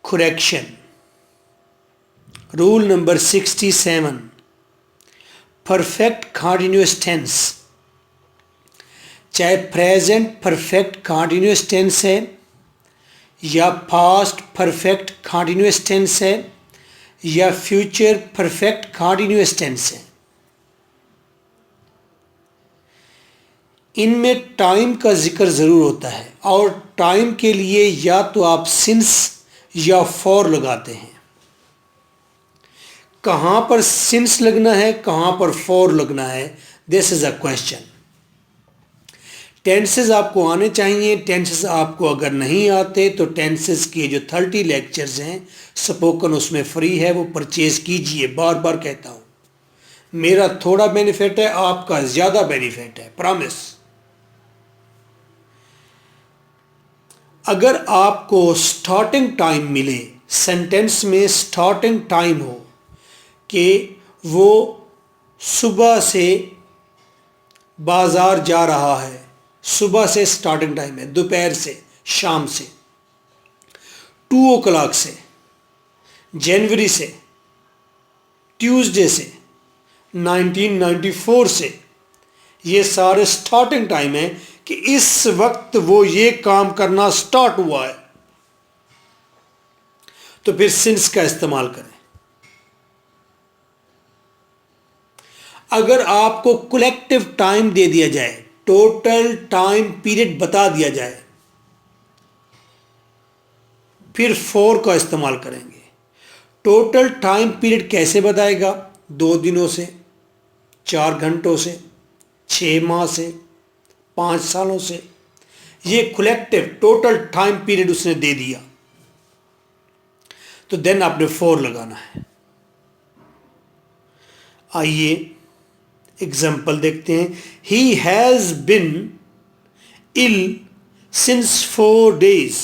correction. Rule number 67. Perfect continuous tense, चाहे present perfect continuous tense है या past perfect continuous tense है या फ्यूचर परफेक्ट कंटिन्यूस टेंस है, इनमें टाइम का जिक्र ज़रूर होता है और टाइम के लिए या तो आप सिंस या फॉर लगाते हैं। कहाँ पर सिंस लगना है, कहाँ पर फॉर लगना है, this is a question. Tenses आपको आने चाहिए। टेंसेस आपको अगर नहीं आते तो टेंसेस के जो 30 लेक्चर्स हैं स्पोकन उसमें फ्री है, वो परचेज कीजिए। बार बार कहता हूँ, मेरा थोड़ा बेनिफिट है, आपका ज़्यादा बेनिफिट है, प्रॉमिस। अगर आपको स्टार्टिंग टाइम मिले, सेंटेंस में स्टार्टिंग टाइम हो कि वो सुबह से बाज़ार जा रहा है, सुबह से स्टार्टिंग टाइम है, दोपहर से, शाम से, 2 o'clock से, जनवरी से, ट्यूसडे से, 1994 से, ये सारे स्टार्टिंग टाइम है कि इस वक्त वो ये काम करना स्टार्ट हुआ है, तो फिर सिंस का इस्तेमाल करें। अगर आपको कलेक्टिव टाइम दे दिया जाए, टोटल टाइम पीरियड बता दिया जाए, फिर फॉर का इस्तेमाल करेंगे। टोटल टाइम पीरियड कैसे बताएगा? 2 दिनों से, 4 घंटों से, 6 माह से, 5 सालों से, ये कलेक्टिव टोटल टाइम पीरियड उसने दे दिया, तो देन आपने फॉर लगाना है। आइए एग्जाम्पल देखते हैं। He has been ill since 4 days।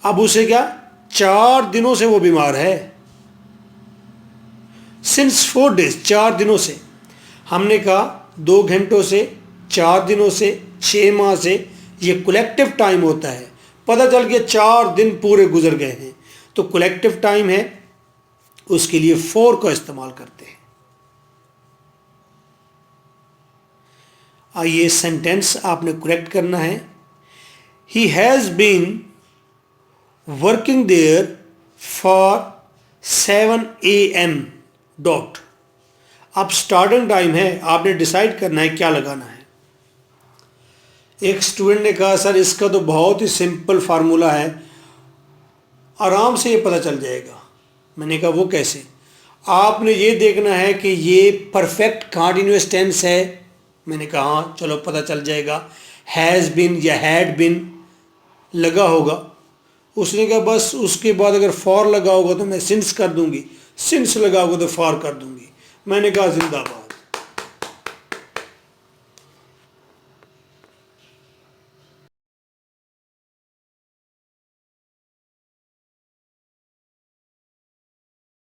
अब उसे क्या, 4 दिनों से वो बीमार है। सिंस 4 days, 4 दिनों से। हमने कहा 2 घंटों से, 4 दिनों से, 6 माह से, ये कलेक्टिव टाइम होता है। पता चल गया 4 दिन पूरे गुजर गए हैं, तो कलेक्टिव टाइम है, उसके लिए फॉर का इस्तेमाल करते हैं। आइए सेंटेंस आपने करेक्ट करना है। He has been working there for 7 AM dot. अब स्टार्टिंग टाइम है, आपने डिसाइड करना है क्या लगाना है। एक स्टूडेंट ने कहा सर इसका तो बहुत ही सिंपल फार्मूला है, आराम से ये पता चल जाएगा। मैंने कहा वो कैसे? आपने ये देखना है कि ये परफेक्ट कंटीन्यूअस टेंस है। मैंने कहा हाँ चलो पता चल जाएगा। हैज़ बिन या हैड बिन लगा होगा। उसने कहा बस उसके बाद अगर फॉर लगा होगा तो मैं सिंस कर दूंगी, सिंस लगा होगा तो फॉर कर दूंगी। मैंने कहा जिंदाबाद।